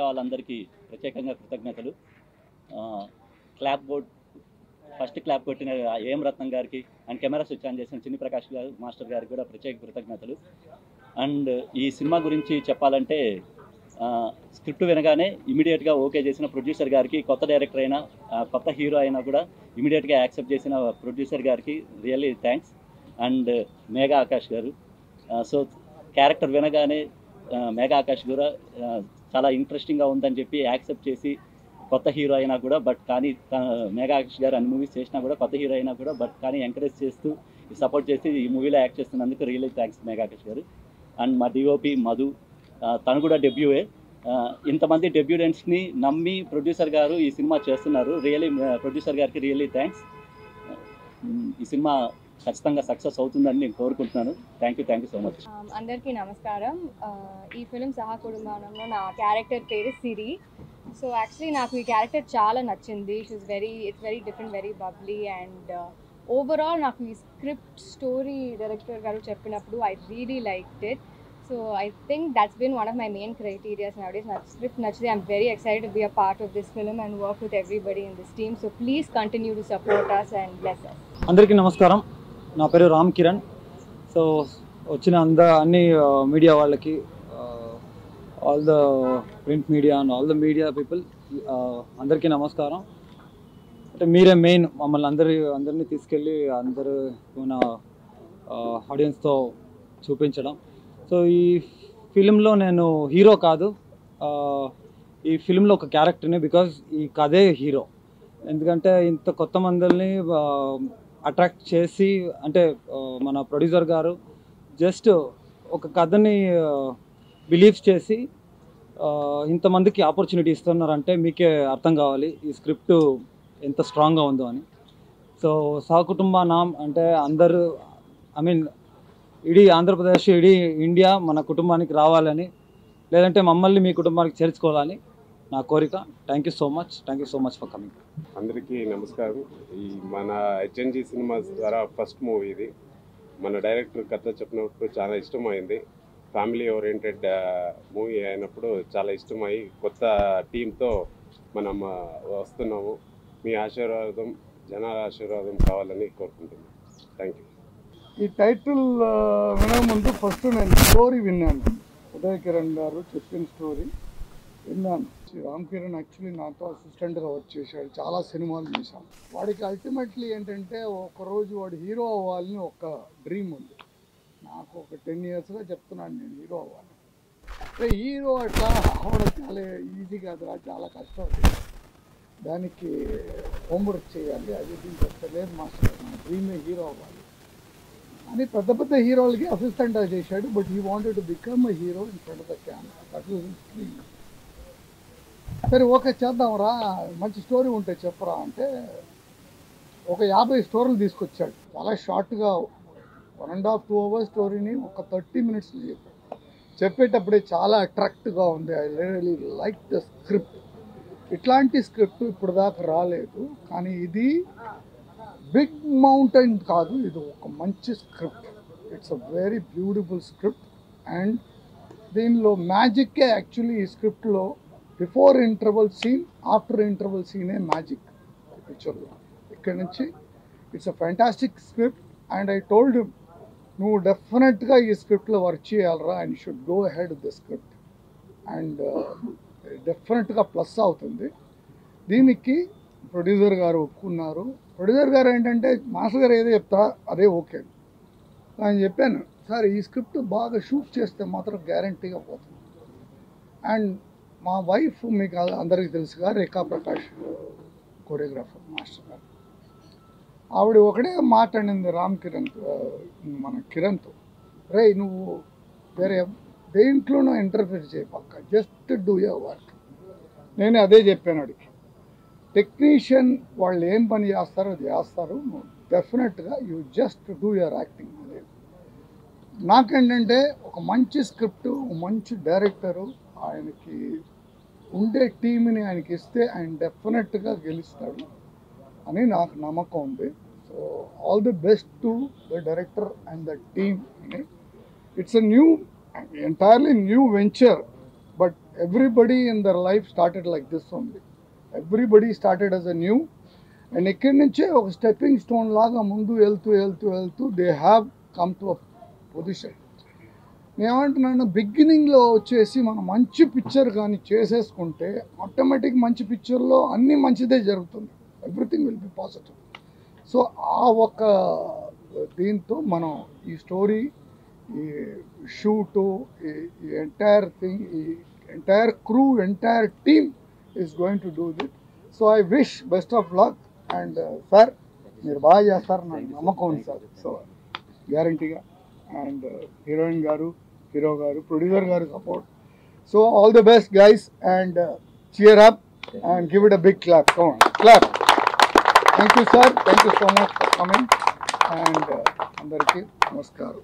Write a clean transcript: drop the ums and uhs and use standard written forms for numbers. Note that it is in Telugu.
వాళ్ళందరికీ ప్రత్యేకంగా కృతజ్ఞతలు. క్లాప్ బోర్డ్ ఫస్ట్ క్లాప్ కొట్టిన ఏఎం రత్నం గారికి అండ్ కెమెరా స్విచ్ ఆన్ చేసిన చిన్ని ప్రకాష్ గారు మాస్టర్ గారికి కూడా ప్రత్యేక కృతజ్ఞతలు. అండ్ ఈ సినిమా గురించి చెప్పాలంటే స్క్రిప్ట్ వినగానే ఇమీడియట్గా ఓకే చేసిన ప్రొడ్యూసర్ గారికి, కొత్త డైరెక్టర్ అయినా కొత్త హీరో అయినా కూడా ఇమీడియట్గా యాక్సెప్ట్ చేసిన ప్రొడ్యూసర్ గారికి really thanks. And Megha Akash గారు, సో క్యారెక్టర్ వినగానే మేఘా ఆకాష్ కూడా చాలా ఇంట్రెస్టింగ్గా ఉందని చెప్పి యాక్సెప్ట్ చేసి కొత్త హీరో అయినా కూడా కానీ మేఘా ఆకాష్ గారు అన్ని మూవీస్ చేసినా కూడా కొత్త హీరో అయినా కూడా కానీ ఎంకరేజ్ చేస్తూ సపోర్ట్ చేసి ఈ మూవీలో యాక్ట్ చేస్తున్నందుకు రియల్లీ థ్యాంక్స్ మేఘా ఆకాష్ గారు. అండ్ మా డిఓపి మధు, తను కూడా డెబ్యూయే. ఇంతమంది డెబ్యూటెంట్స్ని నమ్మి ప్రొడ్యూసర్ గారు ఈ సినిమా చేస్తున్నారు. రియల్లీ ప్రొడ్యూసర్ గారికి రియల్లీ థ్యాంక్స్. ఈ సినిమా ఖచ్చితంగా సక్సెస్ అవుతుందని నేను కోరుకుంటున్నాను. Thank you so much. అందరికీ నమస్కారం. ఈ ఫిలిం సహకుటుంబంలో నా క్యారెక్టర్ పేరు సిరి. సో యాక్చువల్లీ నాకు ఈ క్యారెక్టర్ చాలా నచ్చింది. It's very different, very bubbly. And overall నాకు ఈ స్క్రిప్ట్ స్టోరీ డైరెక్టర్ గారు చెప్పినప్పుడు I really liked it. So I think that's been one of my main criteria nowadays. My script naturally, I'm very excited to be a part of this film and work with everybody in this team. So please continue to support us and bless us. అందరికీ నమస్కారం. నా పేరు రామ్ కిరణ్. సో వచ్చిన అన్ని మీడియా వాళ్ళకి, all the print media and all the media people అందరికీ నమస్కారం. అంటే మీరే మెయిన్ మమ్మల్ని అందరినీ తీసుకెళ్ళి అందరూ మన ఆడియన్స్తో చూపించడం. సో ఈ ఫిలింలో నేను హీరో కాదు, ఈ ఫిలింలో ఒక క్యారెక్టర్ని, బికాజ్ ఈ కథే హీరో. ఎందుకంటే ఇంత కొత్త మందిని అట్రాక్ట్ చేసి, అంటే మన ప్రొడ్యూసర్ గారు జస్ట్ ఒక కథని బిలీవ్ చేసి ఇంతమందికి ఆపర్చునిటీ ఇస్తున్నారంటే మీకే అర్థం కావాలి ఈ స్క్రిప్ట్ ఎంత స్ట్రాంగ్గా ఉందో అని. సో సహకుటుంబ నామ్ అంటే అందరూ, ఐ మీన్ ఇడీ ఆంధ్రప్రదేశ్, ఇడీ ఇండియా మన కుటుంబానికి రావాలని, లేదంటే మమ్మల్ని మీ కుటుంబానికి చేర్చుకోవాలని నా కోరిక. Thank you so much for coming. అందరికీ నమస్కారం. ఈ మన హెచ్ఎన్జి సినిమాస్ ద్వారా ఫస్ట్ మూవీ ఇది. మన డైరెక్టర్ కథ చెప్పినప్పుడు చాలా ఇష్టమైంది. ఫ్యామిలీ ఓరియంటెడ్ మూవీ అయినప్పుడు చాలా ఇష్టమై కొత్త టీంతో మనం వస్తున్నాము. మీ ఆశీర్వాదం, జనాల ఆశీర్వాదం కావాలని కోరుకుంటున్నాను. Thank you. ఈ టైటిల్ వినే ముందు ఫస్ట్ నేను స్టోరీ విన్నాను. ఉదయ్ కిరణ్ గారు చెప్పిన స్టోరీ విన్నాను. రామ్ కిరణ్ యాక్చువల్లీ నాతో అసిస్టెంట్గా వర్క్ చేశాడు, చాలా సినిమాలు చేశాం. వాడికి అల్టిమేట్లీ ఏంటంటే ఒకరోజు వాడు హీరో అవ్వాలని ఒక డ్రీమ్ ఉంది. నాకు ఒక 10 yearsగా చెప్తున్నాను నేను హీరో అవ్వాలి. హీరో అట్లా అవ్వడం చాలా ఈజీ కాదురా, చాలా కష్టం. దానికి హోంవర్క్ చేయాలి, అది దీనికి వస్తలేదు మాస్టర్, నా డ్రీమే హీరో అవ్వాలి అని పెద్ద హీరోలకి అసిస్టెంట్గా చేశాడు. But he wanted to become a hero in front of the camera. That was his dream. సరే ఓకే చేద్దాంరా, మంచి స్టోరీ ఉంటే చెప్పరా అంటే ఒక 50 స్టోరీలు తీసుకొచ్చాడు. చాలా షార్ట్గా 1.5-2 hours స్టోరీని ఒక 30 minutes చెప్పాడు. చెప్పేటప్పుడే చాలా అట్రాక్టివ్గా ఉంది. I really like the script. ఇట్లాంటి స్క్రిప్ట్ ఇప్పుడు దాకా రాలేదు, కానీ ఇది బిగ్ మౌంటైన్ కాదు, ఇది ఒక మంచి script. It's a very beautiful script. And దీనిలో మ్యాజిక్కే యాక్చువల్లీ ఈ స్క్రిప్ట్లో before interval scene, after interval సీనే మ్యాజిక్ పిక్చర్లో. ఇక్కడి నుంచి it's a fantastic script. And I told him, నువ్వు డెఫినెట్గా ఈ స్క్రిప్ట్లో వర్క్ చేయాలరా, and should go ahead the script. And డెఫినెట్గా ప్లస్ అవుతుంది. దీనికి ప్రొడ్యూసర్ గారు ఒప్పుకున్నారు. ప్రొడ్యూసర్ గారు ఏంటంటే మాస్టర్ గారు ఏదో చెప్తా అదే ఓకే అని చెప్పాను. సార్ ఈ స్క్రిప్ట్ బాగా షూట్ చేస్తే మాత్రం గ్యారంటీగా పోతుంది. అండ్ మా వైఫ్ మీకు అందరికీ తెలుసుగా, రేఖా ప్రకాష్ కొరియోగ్రాఫర్ మాస్టర్ గారు. ఆవిడ ఒకటే మాట్లాడింది రామ్ కిరణ్, మన కిరణ్తో, రే నువ్వు వేరే దేంట్లోనూ ఇంటర్ఫియర్ చేయపక్క, జస్ట్ డూ యువర్ వర్క్. నేనే అదే చెప్పాను వాడికి. టెక్నీషియన్ వాళ్ళు ఏం పని చేస్తారో అది చేస్తారు, డెఫినెట్గా you just do your acting. అదే నాకేంటంటే ఒక మంచి స్క్రిప్ట్, మంచి డైరెక్టరు, ఆయనకి ఉండే టీంని ఆయనకి ఇస్తే ఆయన డెఫినెట్గా గెలుస్తాడు అని నాకు నమ్మకం ఉంది. So all the best to the director and the team. It's a new, entirely new venture, but everybody in their life started like this only. Everybody started as a new, and ఇక్కడి నుంచే ఒక స్టెప్పింగ్ స్టోన్ లాగా ముందు వెళ్తూ they have come to a position. నేనేమంటున్నాను, బిగినింగ్లో వచ్చేసి మనం మంచి పిక్చర్ కానీ చేసేసుకుంటే ఆటోమేటిక్ మంచి పిక్చర్లో అన్నీ మంచిదే జరుగుతుంది, everything will be positive. So ఆ ఒక దీంతో మనం ఈ స్టోరీ, ఈ షూటు, ఈ ఎంటైర్ థింగ్, ఈ entire crew, entire team is going to do it. So I wish best of luck. And sir మీరు బాగా చేస్తారు నాకు నమ్మకం ఉంది సార్, సో గ్యారంటీగా. అండ్ హీరోయిన్ గారు, హీరో గారు, ప్రొడ్యూసర్ గారు support. So all the best guys, and cheer up and give it a big clap. Come on, clap. Thank you sir, thank you so much for coming, and andariki namaskaram.